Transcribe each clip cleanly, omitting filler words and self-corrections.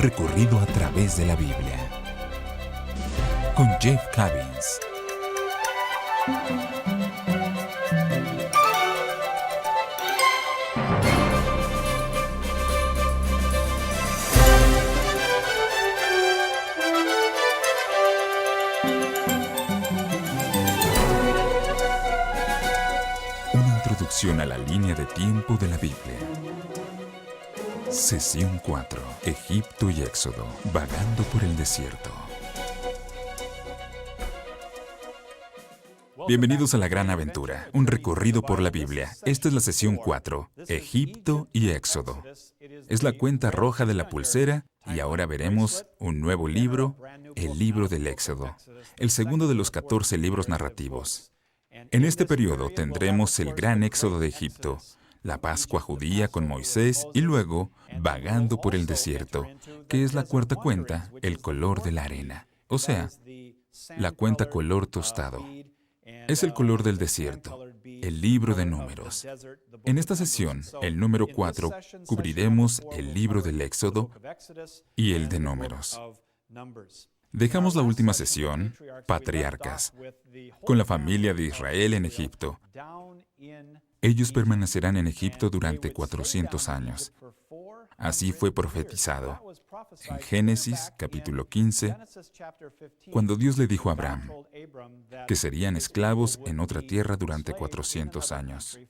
recorrido a través de la Biblia. Con Jeff Cavins. Una introducción a la línea de tiempo de la Biblia. Sesión 4. Egipto y Éxodo. Vagando por el desierto. Bienvenidos a la gran aventura, un recorrido por la Biblia. Esta es la sesión 4, Egipto y Éxodo. Es la cuenta roja de la pulsera y ahora veremos un nuevo libro, el libro del Éxodo, el segundo de los 14 libros narrativos. En este periodo tendremos el gran éxodo de Egipto, la Pascua judía con Moisés y luego vagando por el desierto, que es la cuarta cuenta, el color de la arena, o sea, la cuenta color tostado. Es el color del desierto, el libro de números. En esta sesión, el número 4, cubriremos el libro del Éxodo y el de números. Dejamos la última sesión, Patriarcas, con la familia de Israel en Egipto. Ellos permanecerán en Egipto durante 400 años. Así fue profetizado en Génesis, capítulo 15, cuando Dios le dijo a Abraham que serían esclavos en otra tierra durante 400 años.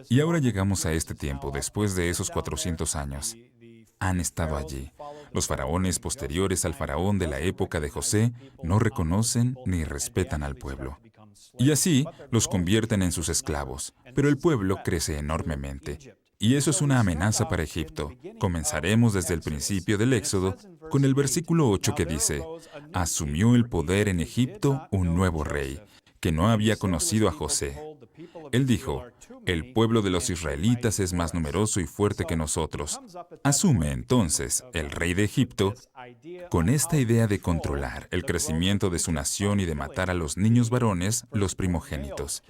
Y ahora llegamos a este tiempo, después de esos 400 años. Han estado allí. Los faraones posteriores al faraón de la época de José no reconocen ni respetan al pueblo. Y así los convierten en sus esclavos, pero el pueblo crece enormemente. Y eso es una amenaza para Egipto. Comenzaremos desde el principio del Éxodo con el versículo 8 que dice: «Asumió el poder en Egipto un nuevo rey, que no había conocido a José. Él dijo: el pueblo de los israelitas es más numeroso y fuerte que nosotros». Asume entonces el rey de Egipto con esta idea de controlar el crecimiento de su nación y de matar a los niños varones, los primogénitos.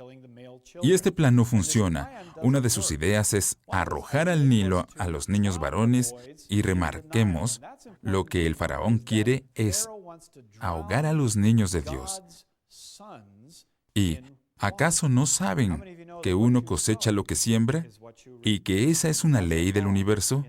Y este plan no funciona. Una de sus ideas es arrojar al Nilo a los niños varones y remarquemos, lo que el faraón quiere es ahogar a los niños de Dios. ¿Y acaso no saben que uno cosecha lo que siembra? ¿Y que esa es una ley del universo?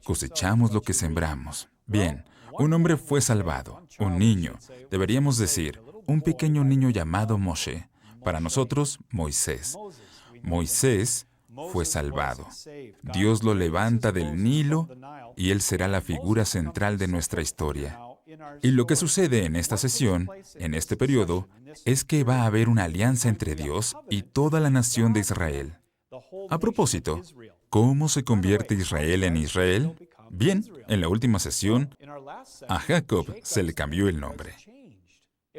Cosechamos lo que sembramos. Bien, un hombre fue salvado, un niño. Deberíamos decir, un pequeño niño llamado Moshe. Para nosotros, Moisés. Moisés fue salvado. Dios lo levanta del Nilo y él será la figura central de nuestra historia. Y lo que sucede en esta sesión, en este periodo, es que va a haber una alianza entre Dios y toda la nación de Israel. A propósito, ¿cómo se convierte Israel en Israel? Bien, en la última sesión, a Jacob se le cambió el nombre.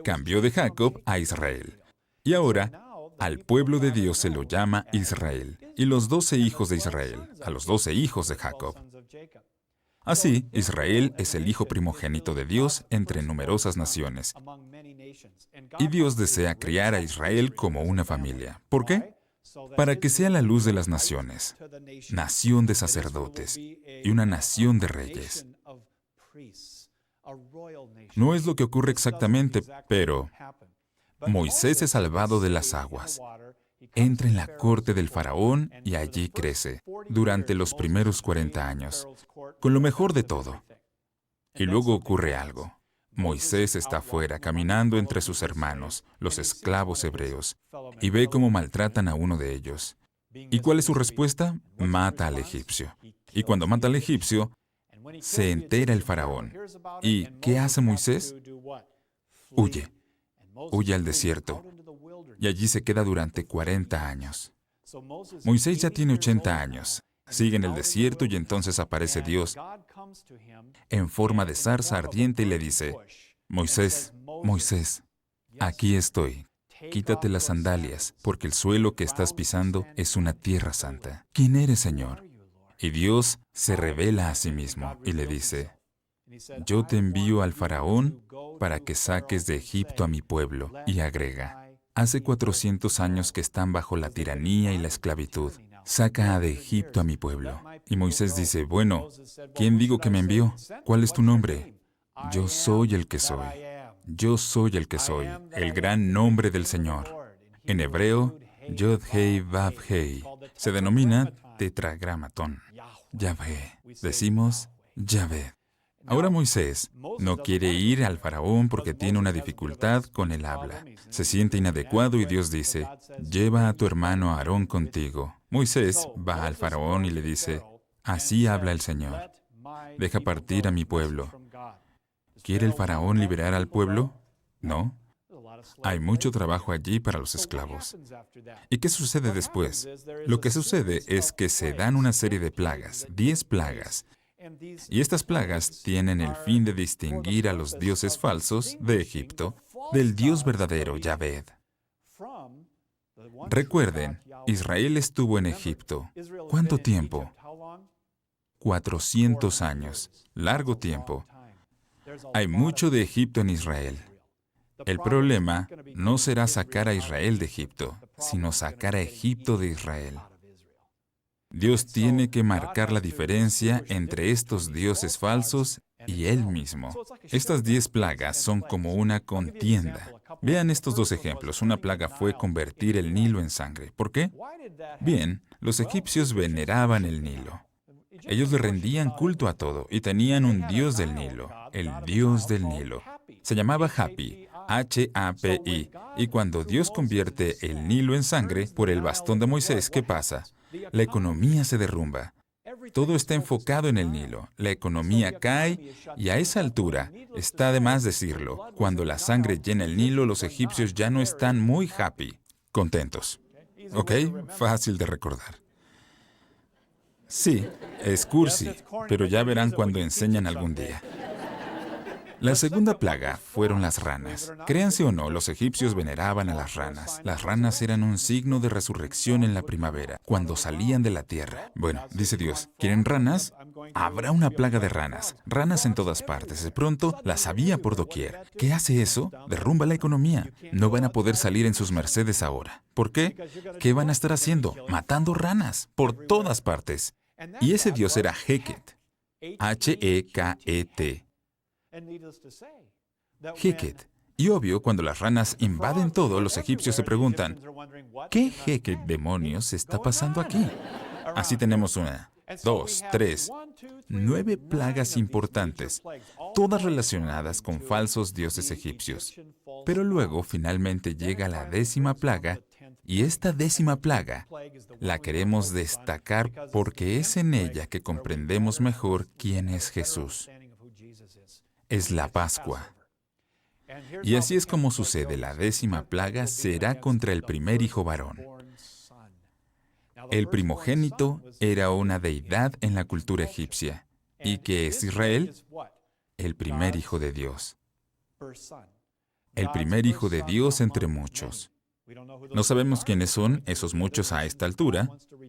Cambió de Jacob a Israel. Y ahora, al pueblo de Dios se lo llama Israel, y los 12 hijos de Israel, a los 12 hijos de Jacob. Así, Israel es el hijo primogénito de Dios entre numerosas naciones. Y Dios desea criar a Israel como una familia. ¿Por qué? Para que sea la luz de las naciones, nación de sacerdotes y una nación de reyes. No es lo que ocurre exactamente, pero Moisés es salvado de las aguas. Entra en la corte del faraón y allí crece durante los primeros 40 años, con lo mejor de todo. Y luego ocurre algo. Moisés está afuera caminando entre sus hermanos, los esclavos hebreos, y ve cómo maltratan a uno de ellos. ¿Y cuál es su respuesta? Mata al egipcio. Y cuando mata al egipcio, se entera el faraón. ¿Y qué hace Moisés? Huye. Huye al desierto. Y allí se queda durante 40 años. Moisés ya tiene 80 años. Sigue en el desierto y entonces aparece Dios en forma de zarza ardiente y le dice: Moisés, Moisés, aquí estoy. Quítate las sandalias, porque el suelo que estás pisando es una tierra santa. ¿Quién eres, Señor? Y Dios se revela a sí mismo y le dice: yo te envío al faraón para que saques de Egipto a mi pueblo. Y agrega: hace 400 años que están bajo la tiranía y la esclavitud. saca de Egipto a mi pueblo. Y Moisés dice, bueno, ¿quién digo que me envió? ¿Cuál es tu nombre? Yo soy el que soy. Yo soy el que soy, el gran nombre del Señor. En hebreo, Yod-Hei Vav-Hei, se denomina tetragramatón. Yahvé. Decimos Yahvé. Ahora Moisés no quiere ir al faraón porque tiene una dificultad con el habla. Se siente inadecuado y Dios dice, lleva a tu hermano Aarón contigo. Moisés va al faraón y le dice, así habla el Señor. Deja partir a mi pueblo. ¿Quiere el faraón liberar al pueblo? No. Hay mucho trabajo allí para los esclavos. ¿Y qué sucede después? Lo que sucede es que se dan una serie de plagas, 10 plagas. Y estas plagas tienen el fin de distinguir a los dioses falsos de Egipto del Dios verdadero, Yahvé. Recuerden, Israel estuvo en Egipto. ¿Cuánto tiempo? 400 años. Largo tiempo. Hay mucho de Egipto en Israel. El problema no será sacar a Israel de Egipto, sino sacar a Egipto de Israel. Dios tiene que marcar la diferencia entre estos dioses falsos y Él mismo. Estas 10 plagas son como una contienda. Vean estos 2 ejemplos. Una plaga fue convertir el Nilo en sangre. ¿Por qué? Bien, los egipcios veneraban el Nilo. Ellos le rendían culto a todo y tenían un dios del Nilo, el dios del Nilo. Se llamaba Hapi, H-A-P-I. Y cuando Dios convierte el Nilo en sangre por el bastón de Moisés, ¿qué pasa? La economía se derrumba. Todo está enfocado en el Nilo. La economía cae y a esa altura, está de más decirlo, cuando la sangre llena el Nilo, los egipcios ya no están muy happy, contentos. ¿Ok? Fácil de recordar. Sí, es cursi, pero ya verán cuando enseñan algún día. La segunda plaga fueron las ranas. Créanse o no, los egipcios veneraban a las ranas. Las ranas eran un signo de resurrección en la primavera, cuando salían de la tierra. Bueno, dice Dios, ¿quieren ranas? Habrá una plaga de ranas. Ranas en todas partes. De pronto, las había por doquier. ¿Qué hace eso? Derrumba la economía. No van a poder salir en sus mercedes ahora. ¿Por qué? ¿Qué van a estar haciendo? Matando ranas por todas partes. Y ese dios era Heket. H-E-K-E-T. Heket. Y obvio, cuando las ranas invaden todo, los egipcios se preguntan, ¿qué Heket demonios está pasando aquí? Así tenemos 1, 2, 3, 9 plagas importantes, todas relacionadas con falsos dioses egipcios. Pero luego finalmente llega la 10ª plaga, y esta 10ª plaga la queremos destacar porque es en ella que comprendemos mejor quién es Jesús. Es la Pascua. Y así es como sucede. La 10ª plaga será contra el primer hijo varón. El primogénito era una deidad en la cultura egipcia. ¿Y qué es Israel? El primer hijo de Dios. El primer hijo de Dios entre muchos. No sabemos quiénes son esos muchos a esta altura.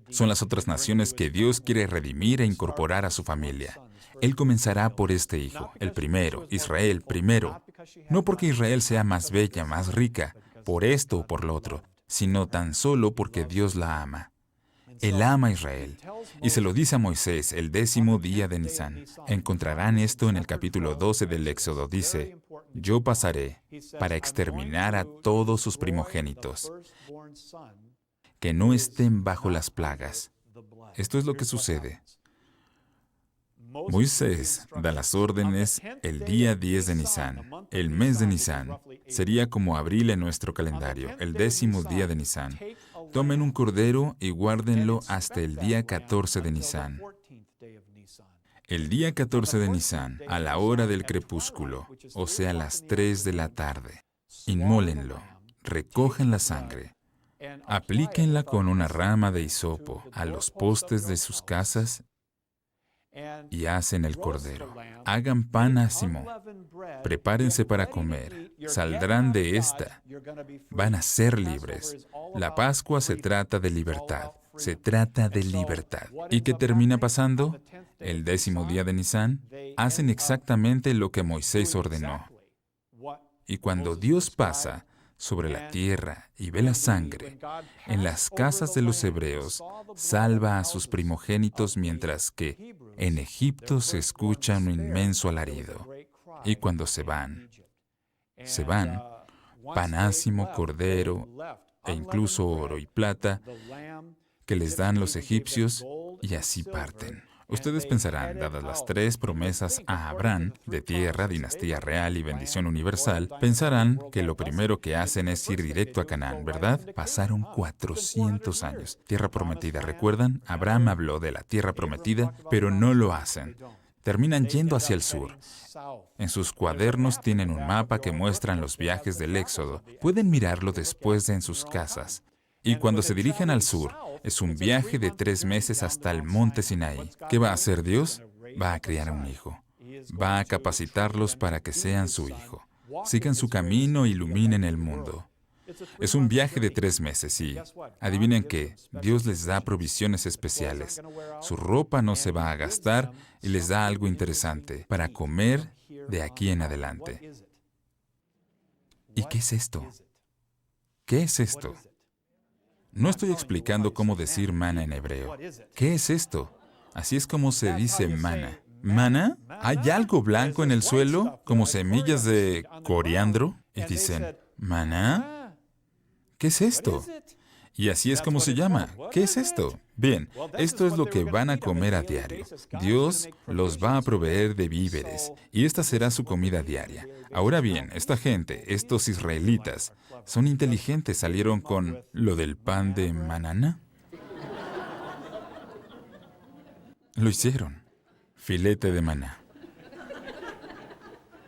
Son las otras naciones que Dios quiere redimir e incorporar a su familia. Él comenzará por este hijo, el primero, Israel primero. No porque Israel sea más bella, más rica, por esto o por lo otro, sino tan solo porque Dios la ama. Él ama a Israel. Y se lo dice a Moisés el 10º día de Nisán. Encontrarán esto en el capítulo 12 del Éxodo. Dice, yo pasaré para exterminar a todos sus primogénitos, que no estén bajo las plagas. Esto es lo que sucede. Moisés da las órdenes el día 10 de Nisán. El mes de Nisán sería como abril en nuestro calendario, el 10º día de Nisán. Tomen un cordero y guárdenlo hasta el día 14 de Nisán. El día 14 de Nisán, a la hora del crepúsculo, o sea, a las 3 de la tarde, inmólenlo, recojan la sangre, aplíquenla con una rama de hisopo a los postes de sus casas y hacen el cordero. Hagan pan ácimo. Prepárense para comer. Saldrán de esta. Van a ser libres. La Pascua se trata de libertad. Se trata de libertad. ¿Y qué termina pasando? El 10º día de Nisán, hacen exactamente lo que Moisés ordenó. Y cuando Dios pasa sobre la tierra y ve la sangre, en las casas de los hebreos, salva a sus primogénitos, mientras que en Egipto se escucha un inmenso alarido. Y cuando se van, panásimo, cordero e incluso oro y plata que les dan los egipcios, y así parten. Ustedes pensarán, dadas las 3 promesas a Abraham, de tierra, dinastía real y bendición universal, pensarán que lo primero que hacen es ir directo a Canaán, ¿verdad? Pasaron 400 años. Tierra prometida, ¿recuerdan? Abraham habló de la tierra prometida, pero no lo hacen. Terminan yendo hacia el sur. En sus cuadernos tienen un mapa que muestra los viajes del Éxodo. Pueden mirarlo después en sus casas. Y cuando se dirigen al sur, es un viaje de 3 meses hasta el monte Sinaí. ¿Qué va a hacer Dios? Va a criar un hijo. Va a capacitarlos para que sean su hijo. Sigan su camino e iluminen el mundo. Es un viaje de 3 meses y, adivinen qué, Dios les da provisiones especiales. Su ropa no se va a gastar y les da algo interesante para comer de aquí en adelante. ¿Y qué es esto? ¿Qué es esto? No estoy explicando cómo decir mana en hebreo. ¿Qué es esto? Así es como se dice mana. ¿Mana? ¿Hay algo blanco en el suelo, como semillas de coriandro? Y dicen, ¿maná? ¿Qué es esto? Y así es como se llama. ¿Qué es esto? Bien, esto es lo que van a comer a diario. Dios los va a proveer de víveres, y esta será su comida diaria. Ahora bien, esta gente, estos israelitas, son inteligentes, salieron con lo del pan de manana. Lo hicieron. Filete de maná.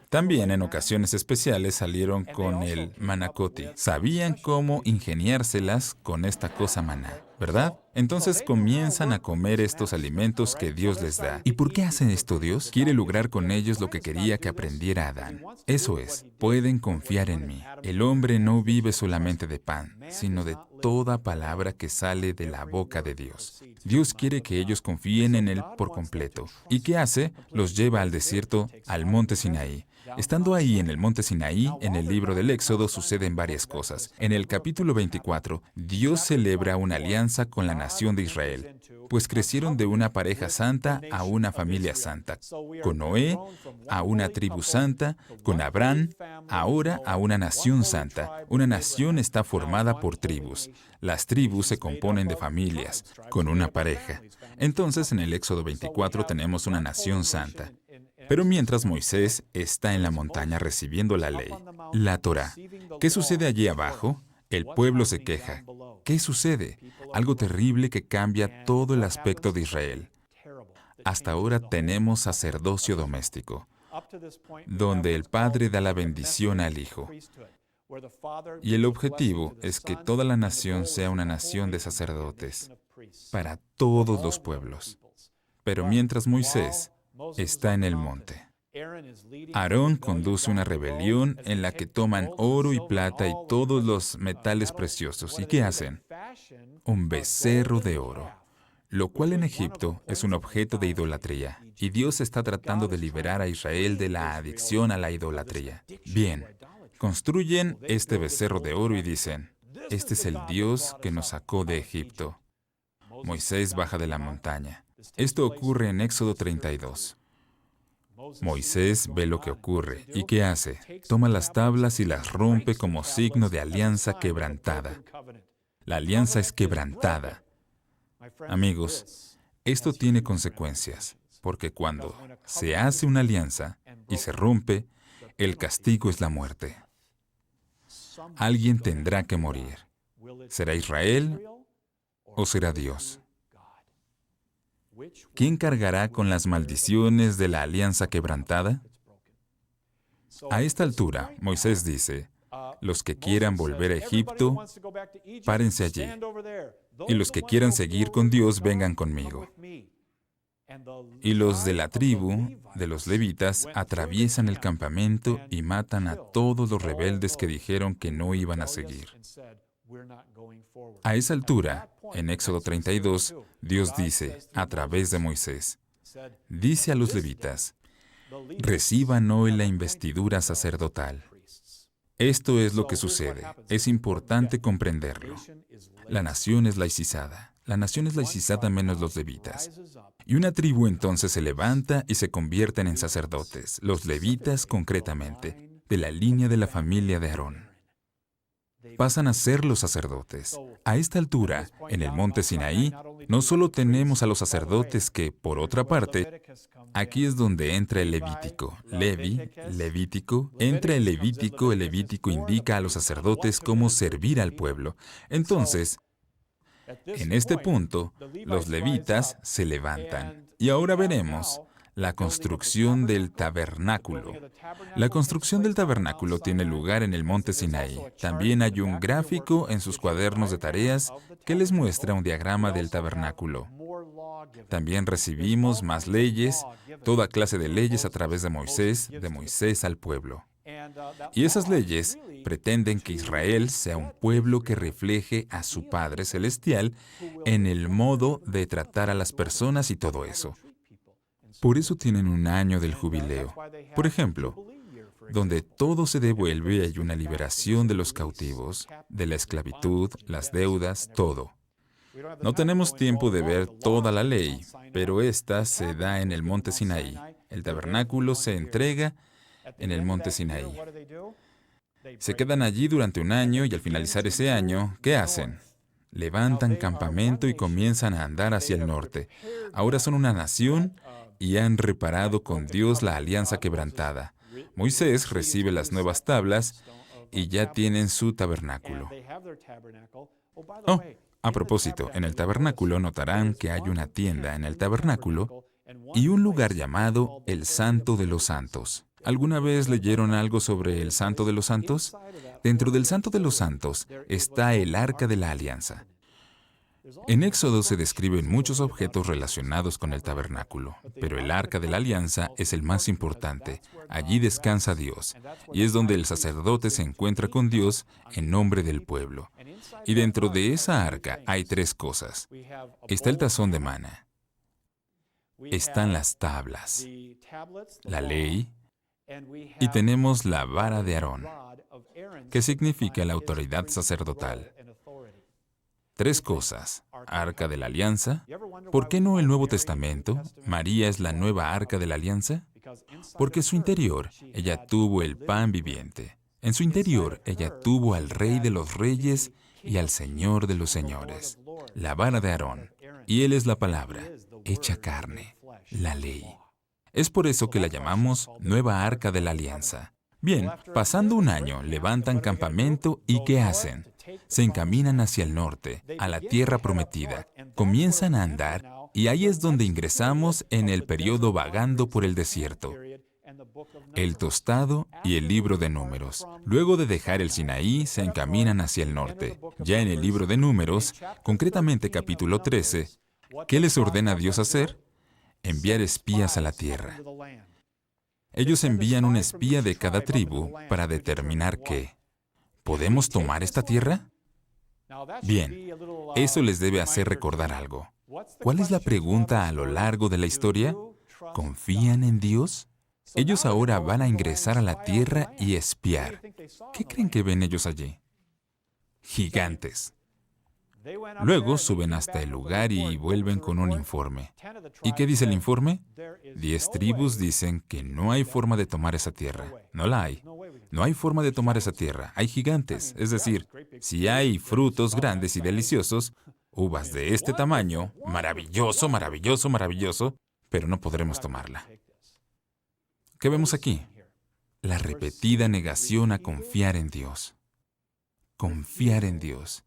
También en ocasiones especiales salieron con el manacoti. Sabían cómo ingeniárselas con esta cosa maná, ¿verdad? Entonces comienzan a comer estos alimentos que Dios les da. ¿Y por qué hacen esto Dios? Quiere lograr con ellos lo que quería que aprendiera Adán. Eso es, pueden confiar en mí. El hombre no vive solamente de pan, sino de toda palabra que sale de la boca de Dios. Dios quiere que ellos confíen en Él por completo. ¿Y qué hace? Los lleva al desierto, al monte Sinaí. Estando ahí en el monte Sinaí, en el libro del Éxodo suceden varias cosas. En el capítulo 24, Dios celebra una alianza con la nación de Israel, pues crecieron de una pareja santa a una familia santa, con Noé a una tribu santa, con Abraham ahora a una nación santa. Una nación está formada por tribus. Las tribus se componen de familias, con una pareja. Entonces en el Éxodo 24 tenemos una nación santa. Pero mientras Moisés está en la montaña recibiendo la ley, la Torá, ¿qué sucede allí abajo? El pueblo se queja. ¿Qué sucede? Algo terrible que cambia todo el aspecto de Israel. Hasta ahora tenemos sacerdocio doméstico, donde el padre da la bendición al hijo. Y el objetivo es que toda la nación sea una nación de sacerdotes, para todos los pueblos. Pero mientras Moisés está en el monte, Aarón conduce una rebelión en la que toman oro y plata y todos los metales preciosos. ¿Y qué hacen? Un becerro de oro, lo cual en Egipto es un objeto de idolatría. Y Dios está tratando de liberar a Israel de la adicción a la idolatría. Bien, construyen este becerro de oro y dicen, este es el Dios que nos sacó de Egipto. Moisés baja de la montaña. Esto ocurre en Éxodo 32. Moisés ve lo que ocurre. ¿Y qué hace? Toma las tablas y las rompe como signo de alianza quebrantada. La alianza es quebrantada. Amigos, esto tiene consecuencias, porque cuando se hace una alianza y se rompe, el castigo es la muerte. Alguien tendrá que morir. ¿Será Israel o será Dios? ¿Quién cargará con las maldiciones de la alianza quebrantada? A esta altura, Moisés dice, los que quieran volver a Egipto, párense allí. Y los que quieran seguir con Dios, vengan conmigo. Y los de la tribu, de los levitas, atraviesan el campamento y matan a todos los rebeldes que dijeron que no iban a seguir. A esa altura, en Éxodo 32, Dios dice, a través de Moisés, dice a los levitas, reciban hoy la investidura sacerdotal. Esto es lo que sucede. Es importante comprenderlo. La nación es laicizada. La nación es laicizada menos los levitas. Y una tribu entonces se levanta y se convierten en sacerdotes, los levitas concretamente, de la línea de la familia de Aarón. Pasan a ser los sacerdotes. A esta altura, en el monte Sinaí, no solo tenemos a los sacerdotes que, por otra parte, aquí es donde entra el Levítico. Levítico. Entra el Levítico indica a los sacerdotes cómo servir al pueblo. Entonces, en este punto, los levitas se levantan. Y ahora veremos la construcción del tabernáculo. La construcción del tabernáculo tiene lugar en el monte Sinaí. También hay un gráfico en sus cuadernos de tareas que les muestra un diagrama del tabernáculo. También recibimos más leyes, toda clase de leyes a través de Moisés al pueblo. Y esas leyes pretenden que Israel sea un pueblo que refleje a su Padre Celestial en el modo de tratar a las personas y todo eso. Por eso tienen un año del jubileo. Por ejemplo, donde todo se devuelve y hay una liberación de los cautivos, de la esclavitud, las deudas, todo. No tenemos tiempo de ver toda la ley, pero esta se da en el monte Sinaí. El tabernáculo se entrega en el monte Sinaí. Se quedan allí durante un año y al finalizar ese año, ¿qué hacen? Levantan campamento y comienzan a andar hacia el norte. Ahora son una nación y han reparado con Dios la alianza quebrantada. Moisés recibe las nuevas tablas y ya tienen su tabernáculo. Oh, a propósito, en el tabernáculo notarán que hay una tienda en el tabernáculo y un lugar llamado el Santo de los Santos. ¿Alguna vez leyeron algo sobre el Santo de los Santos? Dentro del Santo de los Santos está el Arca de la Alianza. En Éxodo se describen muchos objetos relacionados con el tabernáculo, pero el Arca de la Alianza es el más importante. Allí descansa Dios, y es donde el sacerdote se encuentra con Dios en nombre del pueblo. Y dentro de esa arca hay tres cosas. Está el tazón de maná, están las tablas, la ley, y tenemos la vara de Aarón, que significa la autoridad sacerdotal. Tres cosas. Arca de la Alianza. ¿Por qué no el Nuevo Testamento? ¿María es la nueva Arca de la Alianza? Porque en su interior ella tuvo el pan viviente. En su interior ella tuvo al Rey de los Reyes y al Señor de los Señores. La vara de Aarón. Y Él es la palabra, hecha carne, la ley. Es por eso que la llamamos Nueva Arca de la Alianza. Bien, pasando un año, levantan campamento y ¿qué hacen? Se encaminan hacia el norte, a la tierra prometida. Comienzan a andar y ahí es donde ingresamos en el periodo vagando por el desierto. El tostado y el libro de Números. Luego de dejar el Sinaí, se encaminan hacia el norte. Ya en el libro de Números, concretamente capítulo 13, ¿qué les ordena Dios hacer? Enviar espías a la tierra. Ellos envían un espía de cada tribu para determinar qué. ¿Podemos tomar esta tierra? Bien, eso les debe hacer recordar algo. ¿Cuál es la pregunta a lo largo de la historia? ¿Confían en Dios? Ellos ahora van a ingresar a la tierra y espiar. ¿Qué creen que ven ellos allí? Gigantes. Luego suben hasta el lugar y vuelven con un informe. ¿Y qué dice el informe? 10 tribus dicen que no hay forma de tomar esa tierra. No la hay. No hay forma de tomar esa tierra. Hay gigantes. Es decir, si hay frutos grandes y deliciosos, uvas de este tamaño, maravilloso, maravilloso, maravilloso, pero no podremos tomarla. ¿Qué vemos aquí? La repetida negación a confiar en Dios. Confiar en Dios.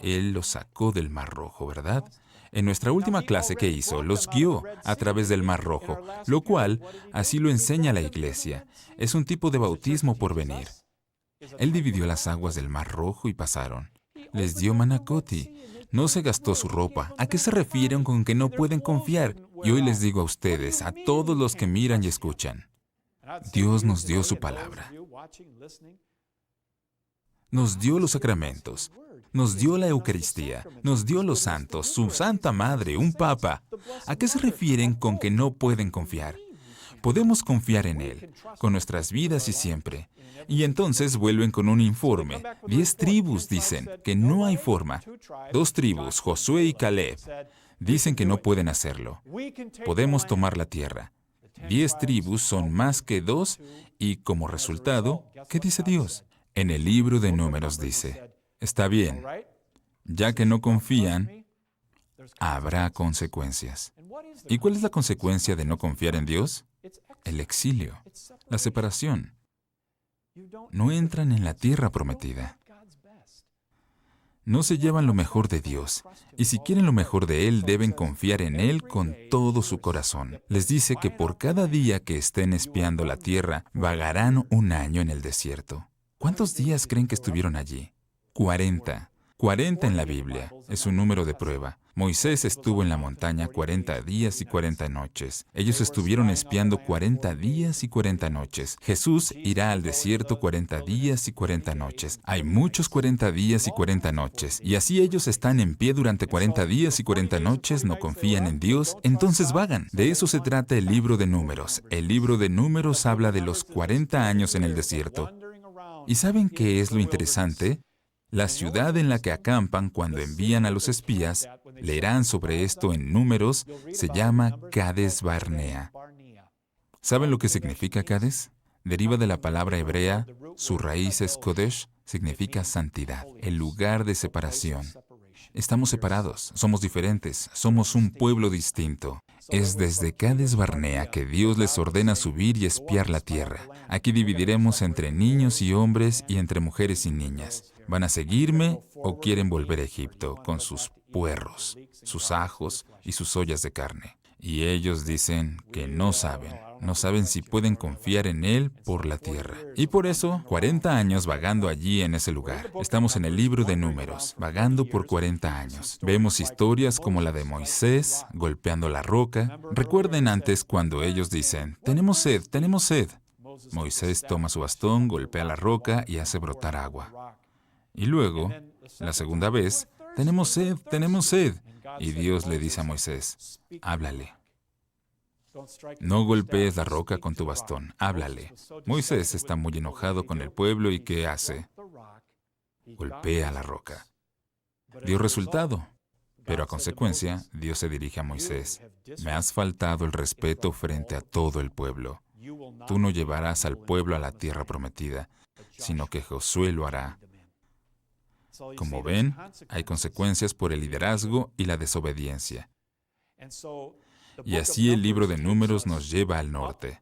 Él los sacó del Mar Rojo, ¿verdad? En nuestra última clase que hizo, los guió a través del Mar Rojo, lo cual, así lo enseña la Iglesia, es un tipo de bautismo por venir. Él dividió las aguas del Mar Rojo y pasaron. Les dio manacoti. No se gastó su ropa. ¿A qué se refieren con que no pueden confiar? Y hoy les digo a ustedes, a todos los que miran y escuchan, Dios nos dio su palabra. Nos dio los sacramentos. Nos dio la Eucaristía, nos dio los santos, su Santa Madre, un Papa. ¿A qué se refieren con que no pueden confiar? Podemos confiar en Él, con nuestras vidas y siempre. Y entonces vuelven con un informe. 10 tribus dicen que no hay forma. 2 tribus, Josué y Caleb, dicen que no pueden hacerlo. Podemos tomar la tierra. 10 tribus son más que 2 y como resultado, ¿qué dice Dios? En el libro de Números dice, está bien, ya que no confían, habrá consecuencias. ¿Y cuál es la consecuencia de no confiar en Dios? El exilio, la separación. No entran en la tierra prometida. No se llevan lo mejor de Dios, y si quieren lo mejor de Él, deben confiar en Él con todo su corazón. Les dice que por cada día que estén espiando la tierra, vagarán 1 año en el desierto. ¿Cuántos días creen que estuvieron allí? 40. 40 en la Biblia. Es un número de prueba. Moisés estuvo en la montaña 40 días y 40 noches. Ellos estuvieron espiando 40 días y 40 noches. Jesús irá al desierto 40 días y 40 noches. Hay muchos 40 días y 40 noches. Y así ellos están en pie durante 40 días y 40 noches, no confían en Dios, entonces vagan. De eso se trata el libro de Números. El libro de Números habla de los 40 años en el desierto. ¿Y saben qué es lo interesante? La ciudad en la que acampan cuando envían a los espías, leerán sobre esto en Números, se llama Cades Barnea. ¿Saben lo que significa Cades? Deriva de la palabra hebrea, su raíz es Kodesh, significa santidad, el lugar de separación. Estamos separados, somos diferentes, somos un pueblo distinto. Es desde Cades Barnea que Dios les ordena subir y espiar la tierra. Aquí dividiremos entre niños y hombres y entre mujeres y niñas. ¿Van a seguirme o quieren volver a Egipto con sus puerros, sus ajos y sus ollas de carne? Y ellos dicen que no saben si pueden confiar en Él por la tierra. Y por eso, 40 años vagando allí en ese lugar. Estamos en el libro de Números, vagando por 40 años. Vemos historias como la de Moisés, golpeando la roca. Recuerden antes cuando ellos dicen, tenemos sed, tenemos sed. Moisés toma su bastón, golpea la roca y hace brotar agua. Y luego, la segunda vez, tenemos sed, tenemos sed. Y Dios le dice a Moisés, háblale. No golpees la roca con tu bastón, háblale. Moisés está muy enojado con el pueblo y ¿qué hace? Golpea la roca. Dio resultado. Pero a consecuencia, Dios se dirige a Moisés. Me has faltado el respeto frente a todo el pueblo. Tú no llevarás al pueblo a la tierra prometida, sino que Josué lo hará. Como ven, hay consecuencias por el liderazgo y la desobediencia. Y así el libro de Números nos lleva al norte,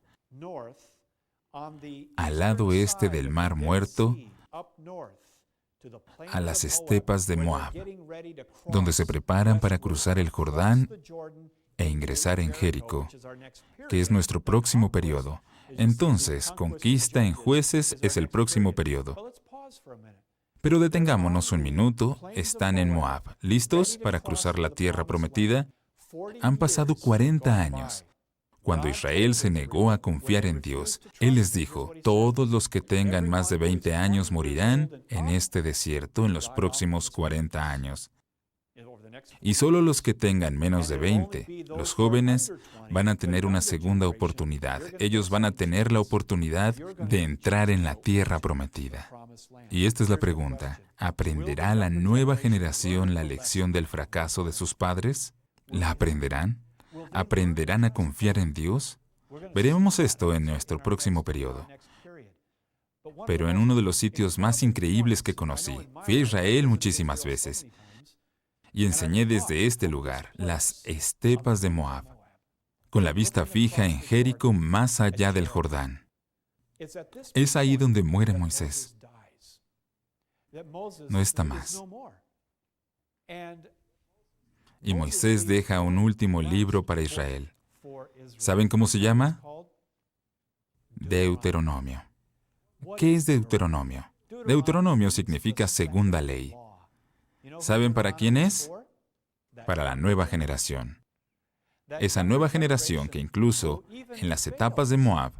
al lado este del Mar Muerto, a las estepas de Moab, donde se preparan para cruzar el Jordán e ingresar en Jericó, que es nuestro próximo periodo. Entonces, conquista en Jueces es el próximo periodo. Pero detengámonos un minuto, están en Moab, ¿listos para cruzar la tierra prometida? Han pasado 40 años. Cuando Israel se negó a confiar en Dios, Él les dijo, todos los que tengan más de 20 años morirán en este desierto en los próximos 40 años. Y solo los que tengan menos de 20, los jóvenes, van a tener una segunda oportunidad. Ellos van a tener la oportunidad de entrar en la tierra prometida. Y esta es la pregunta, ¿aprenderá la nueva generación la lección del fracaso de sus padres? ¿La aprenderán? ¿Aprenderán a confiar en Dios? Veremos esto en nuestro próximo periodo. Pero en uno de los sitios más increíbles que conocí, fui a Israel muchísimas veces y enseñé desde este lugar, las estepas de Moab, con la vista fija en Jericó más allá del Jordán. Es ahí donde muere Moisés. No está más. Y Moisés deja un último libro para Israel. ¿Saben cómo se llama? Deuteronomio. ¿Qué es Deuteronomio? Deuteronomio significa segunda ley. ¿Saben para quién es? Para la nueva generación. Esa nueva generación que incluso en las etapas de Moab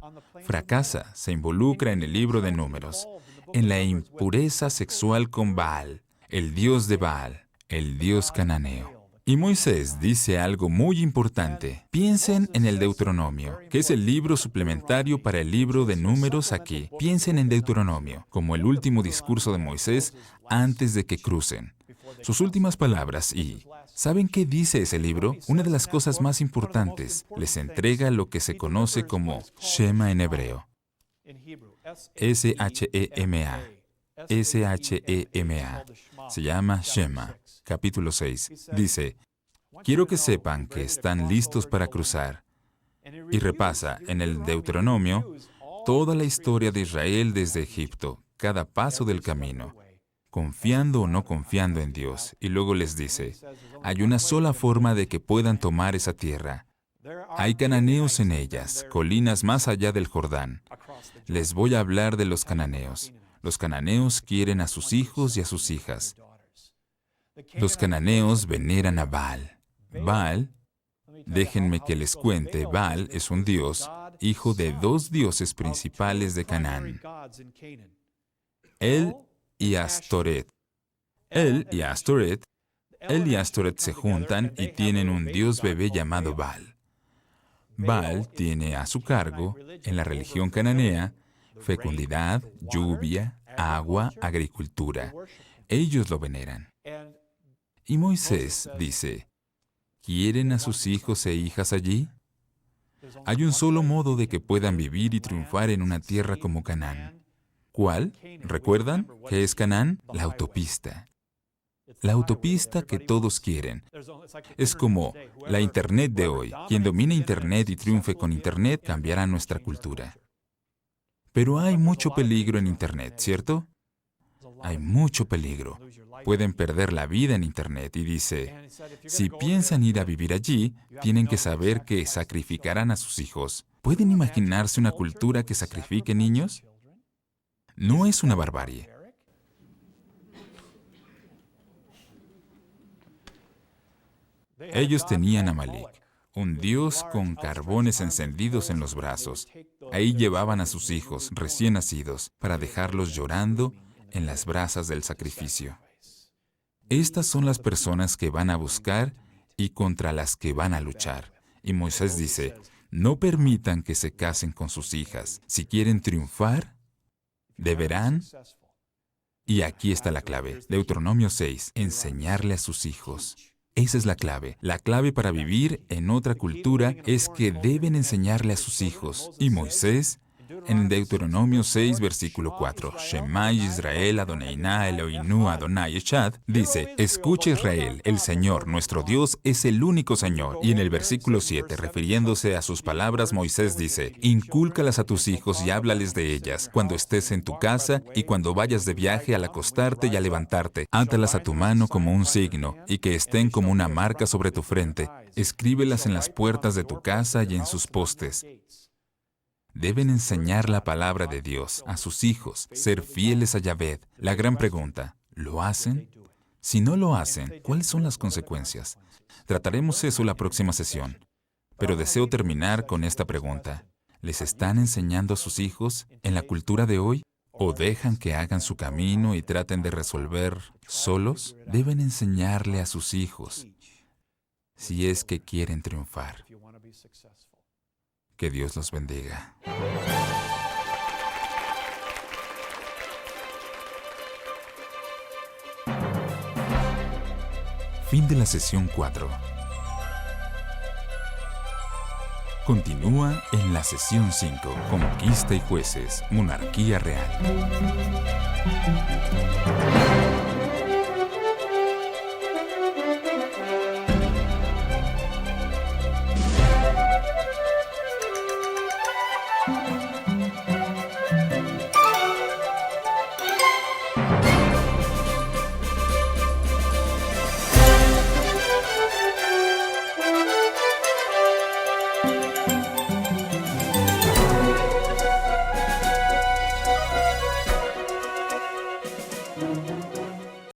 fracasa, se involucra en el libro de Números, en la impureza sexual con Baal, el dios de Baal, el dios cananeo. Y Moisés dice algo muy importante. Piensen en el Deuteronomio, que es el libro suplementario para el libro de Números aquí. Piensen en Deuteronomio, como el último discurso de Moisés antes de que crucen. Sus últimas palabras y... ¿Saben qué dice ese libro? Una de las cosas más importantes. Les entrega lo que se conoce como Shema en hebreo. S-H-E-M-A. S-H-E-M-A. Se llama Shema. Capítulo 6. Dice, quiero que sepan que están listos para cruzar. Y repasa en el Deuteronomio toda la historia de Israel desde Egipto, cada paso del camino, confiando o no confiando en Dios. Y luego les dice, hay una sola forma de que puedan tomar esa tierra. Hay cananeos en ellas, colinas más allá del Jordán. Les voy a hablar de los cananeos. Los cananeos quieren a sus hijos y a sus hijas. Los cananeos veneran a Baal. Baal, déjenme que les cuente, Baal es un dios, hijo de dos dioses principales de Canaán, El y Astoret. El y Astoret se juntan y tienen un dios bebé llamado Baal. Baal tiene a su cargo, en la religión cananea, fecundidad, lluvia, agua, agricultura. Ellos lo veneran. Y Moisés dice, ¿quieren a sus hijos e hijas allí? Hay un solo modo de que puedan vivir y triunfar en una tierra como Canaán. ¿Cuál? ¿Recuerdan qué es Canaán? La autopista. La autopista que todos quieren. Es como la Internet de hoy. Quien domine Internet y triunfe con Internet cambiará nuestra cultura. Pero hay mucho peligro en Internet, ¿cierto? Hay mucho peligro. Pueden perder la vida en Internet y dice, si piensan ir a vivir allí, tienen que saber que sacrificarán a sus hijos. ¿Pueden imaginarse una cultura que sacrifique niños? No es una barbarie. Ellos tenían a Amalek, un dios con carbones encendidos en los brazos. Ahí llevaban a sus hijos recién nacidos para dejarlos llorando en las brasas del sacrificio. Estas son las personas que van a buscar y contra las que van a luchar. Y Moisés dice, no permitan que se casen con sus hijas. Si quieren triunfar, deberán... Y aquí está la clave. Deuteronomio 6, enseñarle a sus hijos. Esa es la clave. La clave para vivir en otra cultura es que deben enseñarle a sus hijos. Y Moisés, en Deuteronomio 6, versículo 4, Shema Israel Adonai Eloheinu Adonai Echad, dice, escucha Israel, el Señor, nuestro Dios, es el único Señor. Y en el versículo 7, refiriéndose a sus palabras, Moisés dice, incúlcalas a tus hijos y háblales de ellas, cuando estés en tu casa y cuando vayas de viaje al acostarte y al levantarte. Átalas a tu mano como un signo, y que estén como una marca sobre tu frente. Escríbelas en las puertas de tu casa y en sus postes. Deben enseñar la palabra de Dios a sus hijos, ser fieles a Yahvé. La gran pregunta, ¿lo hacen? Si no lo hacen, ¿cuáles son las consecuencias? Trataremos eso la próxima sesión. Pero deseo terminar con esta pregunta. ¿Les están enseñando a sus hijos en la cultura de hoy? ¿O dejan que hagan su camino y traten de resolver solos? Deben enseñarle a sus hijos si es que quieren triunfar. Que Dios los bendiga. Fin de la sesión 4. Continúa en la sesión 5, Conquista y Jueces, Monarquía Real.